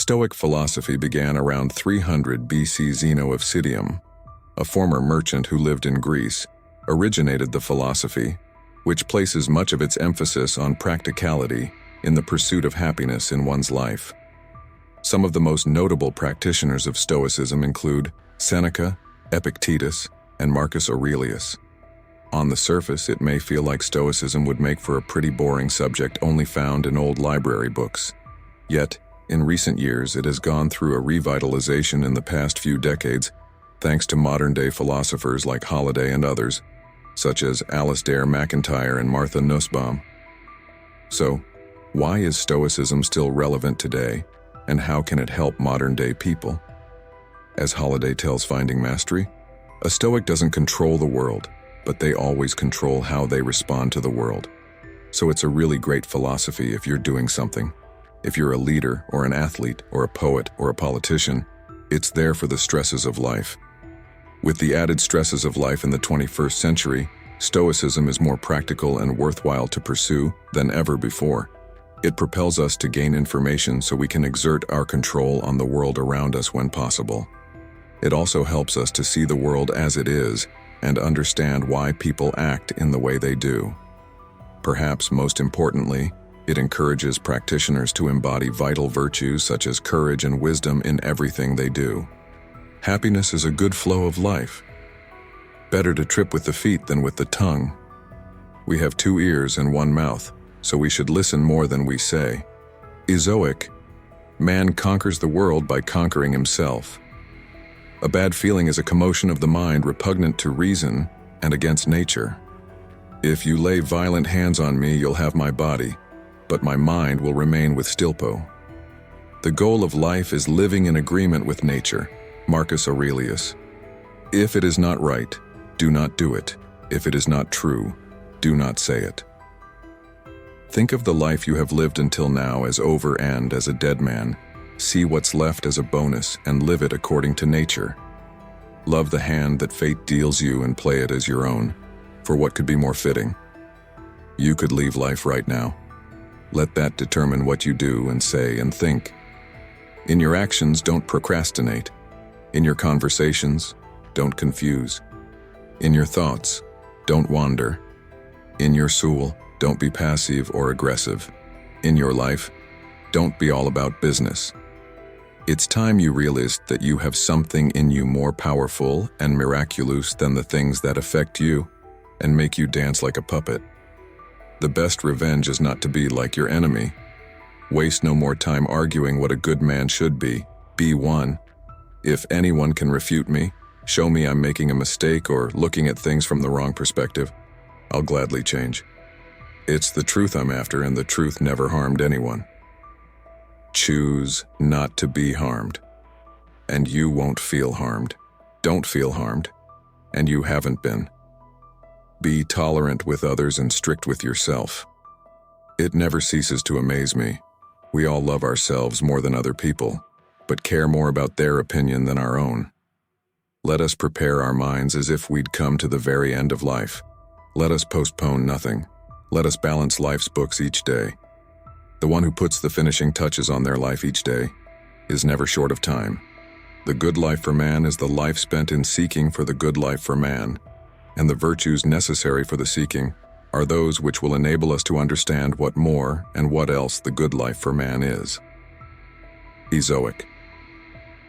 Stoic philosophy began around 300 BC. Zeno of Citium, a former merchant who lived in Greece, originated the philosophy, which places much of its emphasis on practicality in the pursuit of happiness in one's life. Some of the most notable practitioners of Stoicism include Seneca, Epictetus, and Marcus Aurelius. On the surface, it may feel like Stoicism would make for a pretty boring subject only found in old library books. Yet, in recent years, it has gone through a revitalization in the past few decades, thanks to modern-day philosophers like Holiday and others, such as Alasdair MacIntyre and Martha Nussbaum. So, why is Stoicism still relevant today, and how can it help modern-day people? As Holiday tells Finding Mastery, a Stoic doesn't control the world, but they always control how they respond to the world. So it's a really great philosophy if you're doing something. If you're a leader or an athlete or a poet or a politician, it's there for the stresses of life. With the added stresses of life in the 21st century, Stoicism is more practical and worthwhile to pursue than ever before. It propels us to gain information so we can exert our control on the world around us when possible. It also helps us to see the world as it is and understand why people act in the way they do. Perhaps most importantly, it encourages practitioners to embody vital virtues such as courage and wisdom in everything they do. Happiness is a good flow of life. Better to trip with the feet than with the tongue. We have 2 ears and 1 mouth, so we should listen more than we say. Stoic, man conquers the world by conquering himself. A bad feeling is a commotion of the mind repugnant to reason and against nature. If you lay violent hands on me, you'll have my body, but my mind will remain with Stilpo. The goal of life is living in agreement with nature. Marcus Aurelius. If it is not right, do not do it. If it is not true, do not say it. Think of the life you have lived until now as over, and as a dead man, see what's left as a bonus and live it according to nature. Love the hand that fate deals you and play it as your own, for what could be more fitting? You could leave life right now. Let that determine what you do and say and think. In your actions, don't procrastinate. In your conversations, don't confuse. In your thoughts, don't wander. In your soul, don't be passive or aggressive. In your life, don't be all about business. It's time you realized that you have something in you more powerful and miraculous than the things that affect you and make you dance like a puppet. The best revenge is not to be like your enemy. Waste no more time arguing what a good man should be. Be one. If anyone can refute me, show me I'm making a mistake or looking at things from the wrong perspective, I'll gladly change. It's the truth I'm after, and the truth never harmed anyone. Choose not to be harmed, and you won't feel harmed. Don't feel harmed, and you haven't been. Be tolerant with others and strict with yourself. It never ceases to amaze me. We all love ourselves more than other people, but care more about their opinion than our own. Let us prepare our minds as if we'd come to the very end of life. Let us postpone nothing. Let us balance life's books each day. The one who puts the finishing touches on their life each day is never short of time. The good life for man is the life spent in seeking for the good life for man, and the virtues necessary for the seeking are those which will enable us to understand what more and what else the good life for man is. Stoic.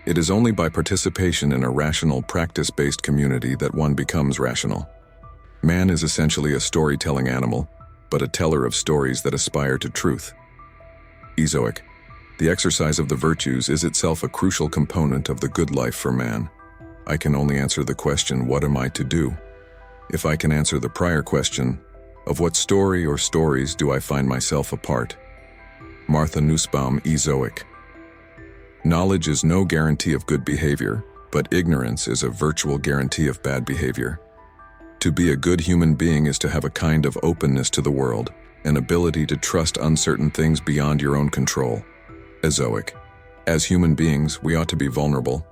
It is only by participation in a rational, practice-based community that one becomes rational. Man is essentially a storytelling animal, but a teller of stories that aspire to truth. Stoic. The exercise of the virtues is itself a crucial component of the good life for man. I can only answer the question, what am I to do? If I can answer the prior question, of what story or stories do I find myself a part? Martha Nussbaum, Stoic. Knowledge is no guarantee of good behavior, but ignorance is a virtual guarantee of bad behavior. To be a good human being is to have a kind of openness to the world, an ability to trust uncertain things beyond your own control. Stoic. As human beings, we ought to be vulnerable.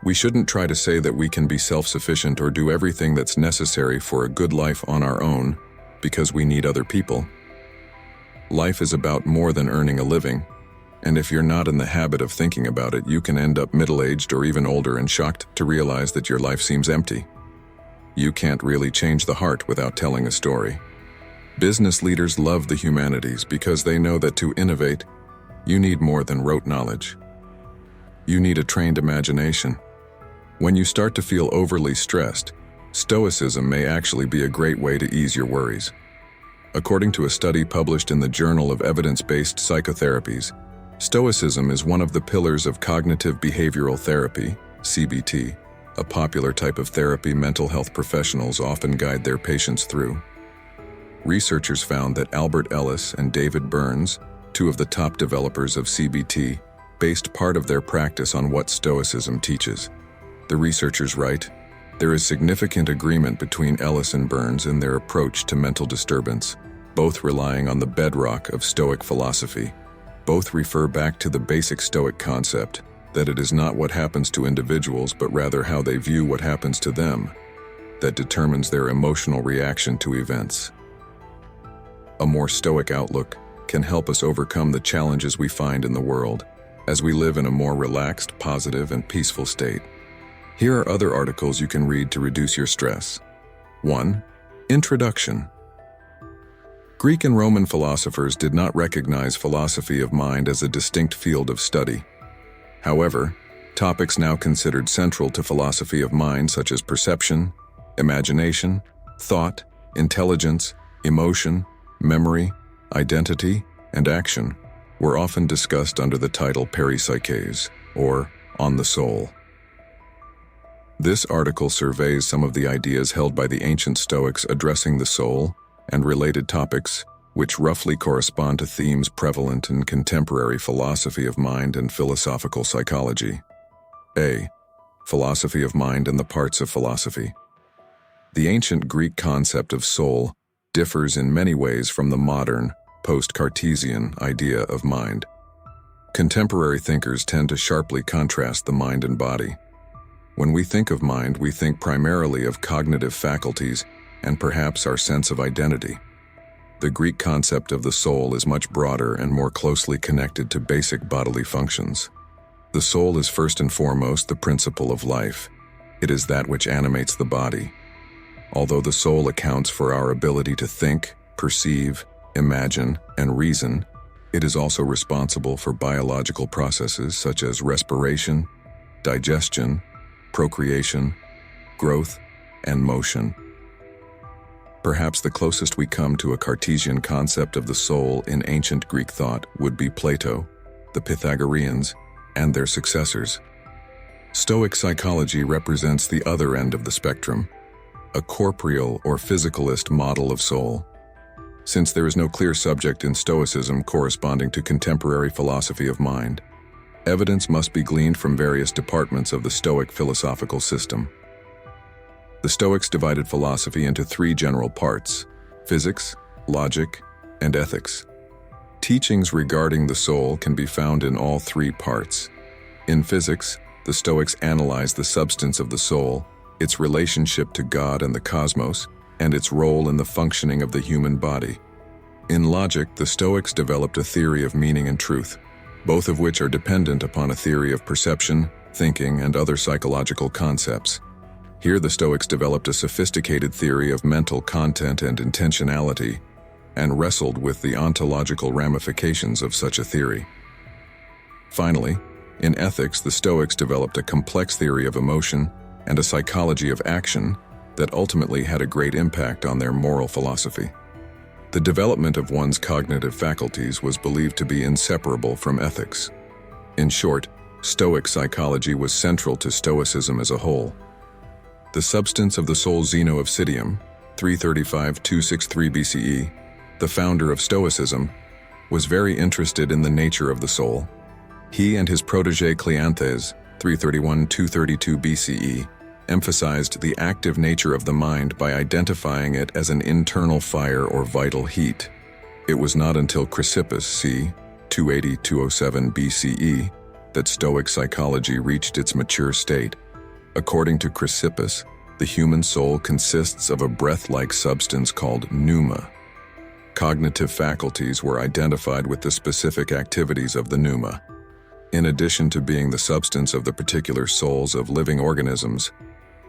We shouldn't try to say that we can be self-sufficient or do everything that's necessary for a good life on our own, because we need other people. Life is about more than earning a living. And if you're not in the habit of thinking about it, you can end up middle-aged or even older and shocked to realize that your life seems empty. You can't really change the heart without telling a story. Business leaders love the humanities because they know that to innovate, you need more than rote knowledge. You need a trained imagination. When you start to feel overly stressed, Stoicism may actually be a great way to ease your worries. According to a study published in the Journal of Evidence-Based Psychotherapies, Stoicism is one of the pillars of cognitive behavioral therapy, CBT, a popular type of therapy mental health professionals often guide their patients through. Researchers found that Albert Ellis and David Burns, two of the top developers of CBT, based part of their practice on what Stoicism teaches. The researchers write, "There is significant agreement between Ellis and Burns in their approach to mental disturbance, both relying on the bedrock of Stoic philosophy. Both refer back to the basic Stoic concept, that it is not what happens to individuals but rather how they view what happens to them, that determines their emotional reaction to events. A more Stoic outlook can help us overcome the challenges we find in the world, as we live in a more relaxed, positive, and peaceful state." Here are other articles you can read to reduce your stress. 1. Introduction. Greek and Roman philosophers did not recognize philosophy of mind as a distinct field of study. However, topics now considered central to philosophy of mind such as perception, imagination, thought, intelligence, emotion, memory, identity, and action were often discussed under the title peripsyches, or on the soul. This article surveys some of the ideas held by the ancient Stoics addressing the soul and related topics, which roughly correspond to themes prevalent in contemporary philosophy of mind and philosophical psychology. A. Philosophy of mind and the parts of philosophy. The ancient Greek concept of soul differs in many ways from the modern, post-Cartesian idea of mind. Contemporary thinkers tend to sharply contrast the mind and body. When we think of mind, we think primarily of cognitive faculties and perhaps our sense of identity. The Greek concept of the soul is much broader and more closely connected to basic bodily functions. The soul is first and foremost the principle of life. It is that which animates the body. Although the soul accounts for our ability to think, perceive, imagine, and reason, it is also responsible for biological processes such as respiration, digestion, procreation, growth, and motion. Perhaps the closest we come to a Cartesian concept of the soul in ancient Greek thought would be Plato, the Pythagoreans, and their successors. Stoic psychology represents the other end of the spectrum, a corporeal or physicalist model of soul. Since there is no clear subject in Stoicism corresponding to contemporary philosophy of mind, evidence must be gleaned from various departments of the Stoic philosophical system. The Stoics divided philosophy into three general parts: physics, logic, and ethics. Teachings regarding the soul can be found in all three parts. In physics, the Stoics analyze the substance of the soul, its relationship to God and the cosmos, and its role in the functioning of the human body. In logic, the Stoics developed a theory of meaning and truth, both of which are dependent upon a theory of perception, thinking, and other psychological concepts. Here the Stoics developed a sophisticated theory of mental content and intentionality, and wrestled with the ontological ramifications of such a theory. Finally, in ethics, the Stoics developed a complex theory of emotion and a psychology of action that ultimately had a great impact on their moral philosophy. The development of one's cognitive faculties was believed to be inseparable from ethics. In short, Stoic psychology was central to Stoicism as a whole. The substance of the soul. Zeno of Citium, 335–263 BCE, the founder of Stoicism, was very interested in the nature of the soul. He and his protege Cleanthes, 331–232 BCE, emphasized the active nature of the mind by identifying it as an internal fire or vital heat. It was not until Chrysippus, c. 280–207 BCE, that Stoic psychology reached its mature state. According to Chrysippus, the human soul consists of a breath-like substance called pneuma. cognitive faculties were identified with the specific activities of the pneuma. In addition to being the substance of the particular souls of living organisms,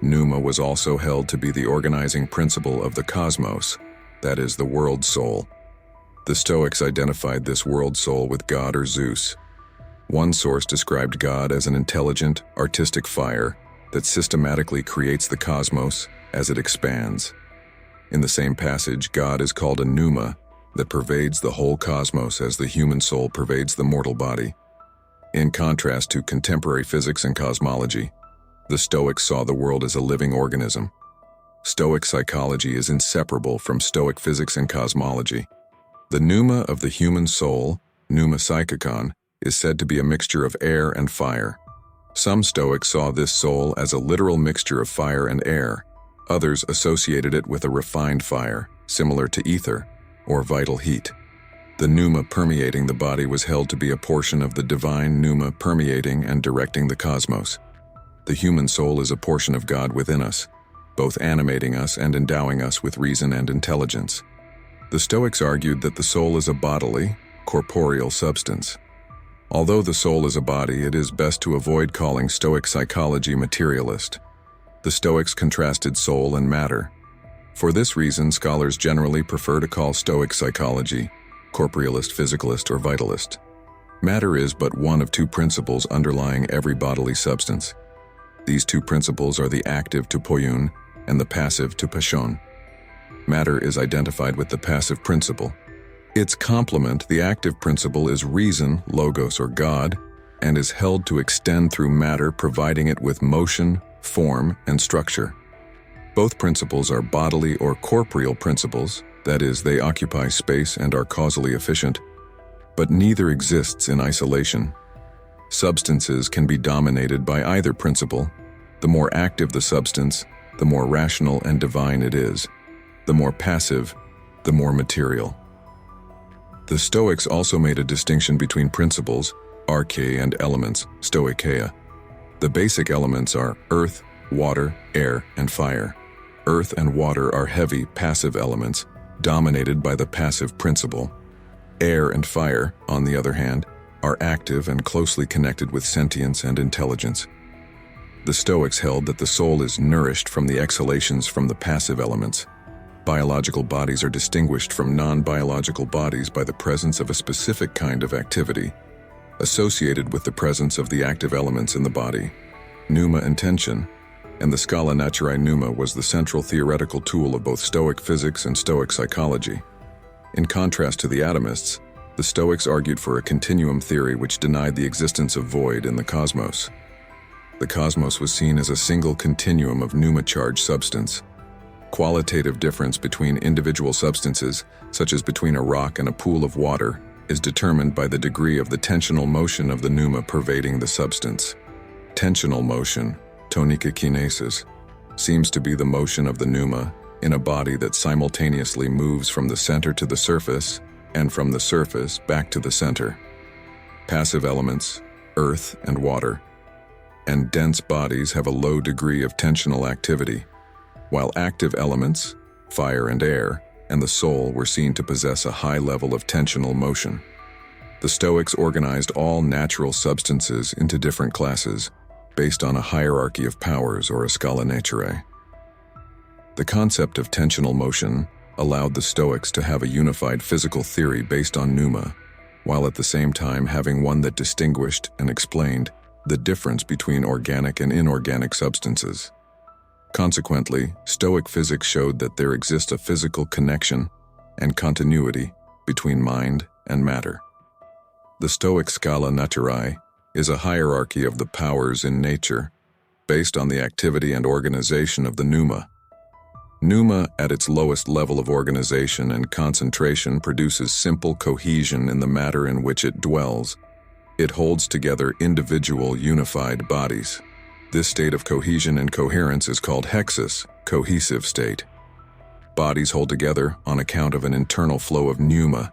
pneuma was also held to be the organizing principle of the cosmos, that is, the world soul. The Stoics identified this world soul with God or Zeus. One source described God as an intelligent, artistic fire that systematically creates the cosmos as it expands. In the same passage, God is called a pneuma that pervades the whole cosmos as the human soul pervades the mortal body. In contrast to contemporary physics and cosmology, the Stoics saw the world as a living organism. Stoic psychology is inseparable from Stoic physics and cosmology. The pneuma of the human soul, pneuma psychikon, is said to be a mixture of air and fire. Some Stoics saw this soul as a literal mixture of fire and air. Others associated it with a refined fire, similar to ether, or vital heat. The pneuma permeating the body was held to be a portion of the divine pneuma permeating and directing the cosmos. The human soul is a portion of God within us, both animating us and endowing us with reason and intelligence. The Stoics argued that the soul is a bodily, corporeal substance. Although the soul is a body, it is best to avoid calling Stoic psychology materialist. The Stoics contrasted soul and matter. For this reason, scholars generally prefer to call Stoic psychology corporealist, physicalist, or vitalist. Matter is but one of two principles underlying every bodily substance. These two principles are the active to poion and the passive to passion. Matter is identified with the passive principle. Its complement, the active principle, is reason, logos or God, and is held to extend through matter, providing it with motion, form, and structure. Both principles are bodily or corporeal principles, that is, they occupy space and are causally efficient, but neither exists in isolation. Substances can be dominated by either principle. The more active the substance, the more rational and divine it is. The more passive, the more material. The Stoics also made a distinction between principles, arche, and elements, stoicheia. The basic elements are earth, water, air, and fire. Earth and water are heavy, passive elements, dominated by the passive principle. Air and fire, on the other hand, are active and closely connected with sentience and intelligence. The Stoics held that the soul is nourished from the exhalations from the passive elements. Biological bodies are distinguished from non-biological bodies by the presence of a specific kind of activity, associated with the presence of the active elements in the body. Pneuma and tension, and the Scala Naturae Pneuma was the central theoretical tool of both Stoic physics and Stoic psychology. In contrast to the atomists, the Stoics argued for a continuum theory which denied the existence of void in the cosmos. The cosmos was seen as a single continuum of pneuma-charged substance. Qualitative difference between individual substances, such as between a rock and a pool of water, is determined by the degree of the tensional motion of the pneuma pervading the substance. Tensional motion, tonica kinesis, seems to be the motion of the pneuma in a body that simultaneously moves from the center to the surface and from the surface back to the center. Passive elements, earth and water, and dense bodies have a low degree of tensional activity, while active elements, fire and air, and the soul were seen to possess a high level of tensional motion. The Stoics organized all natural substances into different classes, based on a hierarchy of powers or a Scala Naturae. The concept of tensional motion allowed the Stoics to have a unified physical theory based on pneuma, while at the same time having one that distinguished and explained the difference between organic and inorganic substances. Consequently, Stoic physics showed that there exists a physical connection and continuity between mind and matter. The Stoic Scala Naturae is a hierarchy of the powers in nature, based on the activity and organization of the pneuma. Pneuma, at its lowest level of organization and concentration, produces simple cohesion in the matter in which it dwells. It holds together individual, unified bodies. This state of cohesion and coherence is called hexis, cohesive state. Bodies hold together on account of an internal flow of pneuma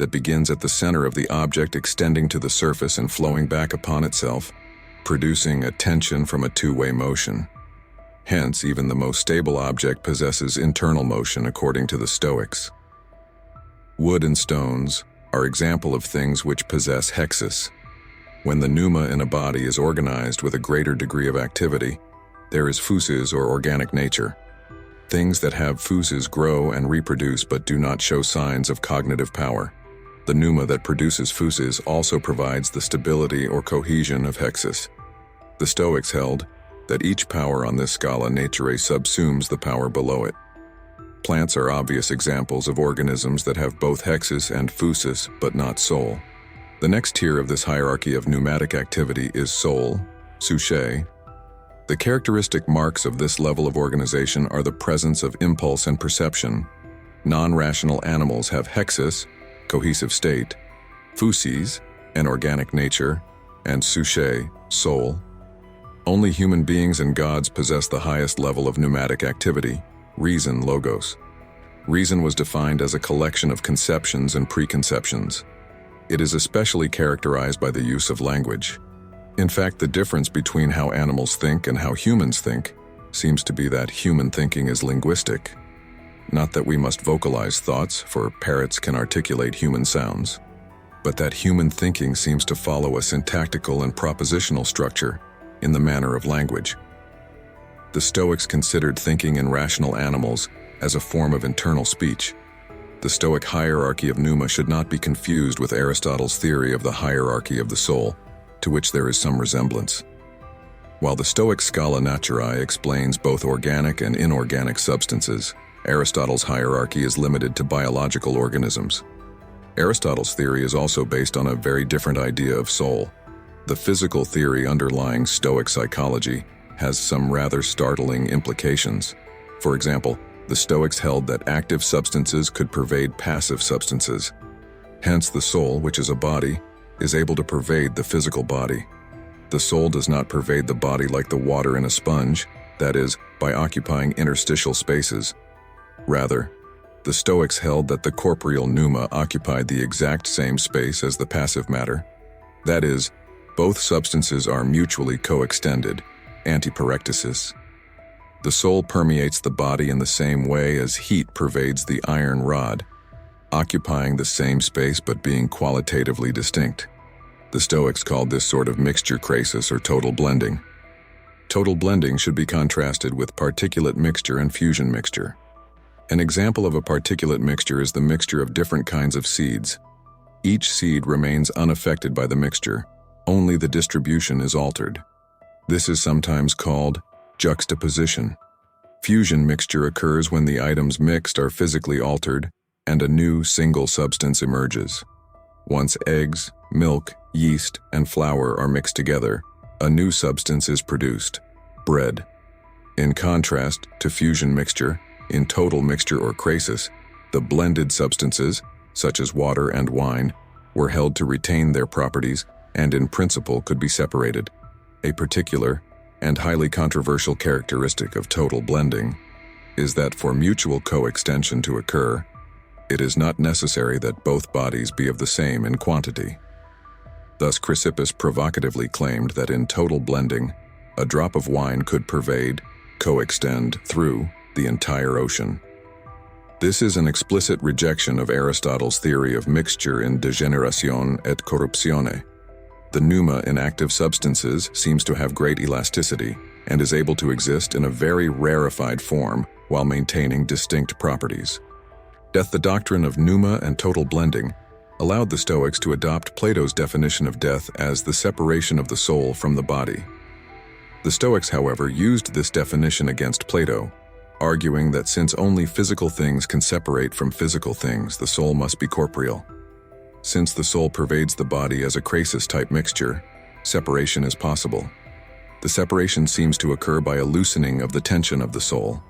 that begins at the center of the object, extending to the surface and flowing back upon itself, producing a tension from a two-way motion. Hence, even the most stable object possesses internal motion according to the Stoics. Wood and stones are example of things which possess hexis. When the pneuma in a body is organized with a greater degree of activity, there is physis or organic nature. Things that have physis grow and reproduce but do not show signs of cognitive power. The pneuma that produces physis also provides the stability or cohesion of hexis. The Stoics held that each power on this scala naturae subsumes the power below it. Plants are obvious examples of organisms that have both hexis and physis, but not soul. The next tier of this hierarchy of pneumatic activity is soul, psyche. The characteristic marks of this level of organization are the presence of impulse and perception. Non-rational animals have hexis, cohesive state, physis, an organic nature, and psyche, soul. Only human beings and gods possess the highest level of pneumatic activity, reason, logos. Reason was defined as a collection of conceptions and preconceptions. It is especially characterized by the use of language. In fact, the difference between how animals think and how humans think seems to be that human thinking is linguistic. Not that we must vocalize thoughts, for parrots can articulate human sounds, but that human thinking seems to follow a syntactical and propositional structure in the manner of language. The Stoics considered thinking in rational animals as a form of internal speech. The Stoic hierarchy of pneuma should not be confused with Aristotle's theory of the hierarchy of the soul, to which there is some resemblance. While the Stoic Scala Naturae explains both organic and inorganic substances, Aristotle's hierarchy is limited to biological organisms. Aristotle's theory is also based on a very different idea of soul. The physical theory underlying Stoic psychology has some rather startling implications. For example, the Stoics held that active substances could pervade passive substances. Hence, the soul, which is a body, is able to pervade the physical body. The soul does not pervade the body like the water in a sponge, that is, by occupying interstitial spaces. Rather, the Stoics held that the corporeal pneuma occupied the exact same space as the passive matter. That is, both substances are mutually coextended, antiparectasis. The soul permeates the body in the same way as heat pervades the iron rod, occupying the same space but being qualitatively distinct. The Stoics called this sort of mixture crasis or total blending. Total blending should be contrasted with particulate mixture and fusion mixture. An example of a particulate mixture is the mixture of different kinds of seeds. Each seed remains unaffected by the mixture, only the distribution is altered. This is sometimes called juxtaposition. Fusion mixture occurs when the items mixed are physically altered and a new single substance emerges. Once eggs, milk, yeast, and flour are mixed together, a new substance is produced, bread. In contrast to fusion mixture, in total mixture or crasis, the blended substances, such as water and wine, were held to retain their properties and in principle could be separated. A particular and highly controversial characteristic of total blending is that for mutual coextension to occur, it is not necessary that both bodies be of the same in quantity. Thus, Chrysippus provocatively claimed that in total blending, a drop of wine could pervade, coextend through the entire ocean. This is an explicit rejection of Aristotle's theory of mixture in degeneration et corruptione. The pneuma in active substances seems to have great elasticity and is able to exist in a very rarefied form while maintaining distinct properties. The doctrine of pneuma and total blending allowed the Stoics to adopt Plato's definition of death as the separation of the soul from the body. The Stoics, however, used this definition against Plato, arguing that since only physical things can separate from physical things, the soul must be corporeal. Since the soul pervades the body as a crasis-type mixture, separation is possible. The separation seems to occur by a loosening of the tension of the soul.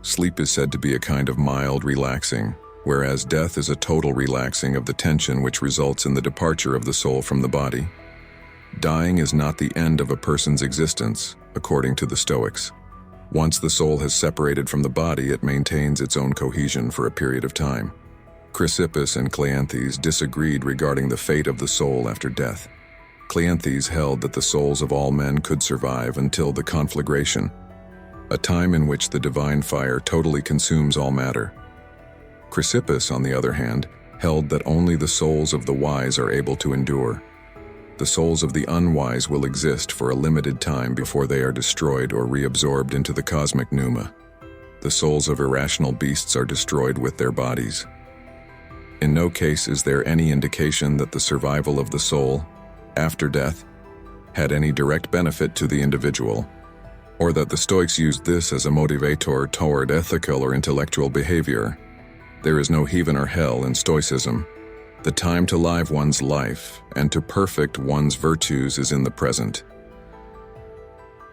Sleep is said to be a kind of mild relaxing, whereas death is a total relaxing of the tension which results in the departure of the soul from the body. Dying is not the end of a person's existence, according to the Stoics. Once the soul has separated from the body, it maintains its own cohesion for a period of time. Chrysippus and Cleanthes disagreed regarding the fate of the soul after death. Cleanthes held that the souls of all men could survive until the conflagration, a time in which the divine fire totally consumes all matter. Chrysippus, on the other hand, held that only the souls of the wise are able to endure. The souls of the unwise will exist for a limited time before they are destroyed or reabsorbed into the cosmic pneuma. The souls of irrational beasts are destroyed with their bodies. In no case is there any indication that the survival of the soul, after death, had any direct benefit to the individual, or that the Stoics used this as a motivator toward ethical or intellectual behavior. There is no heaven or hell in Stoicism. The time to live one's life and to perfect one's virtues is in the present.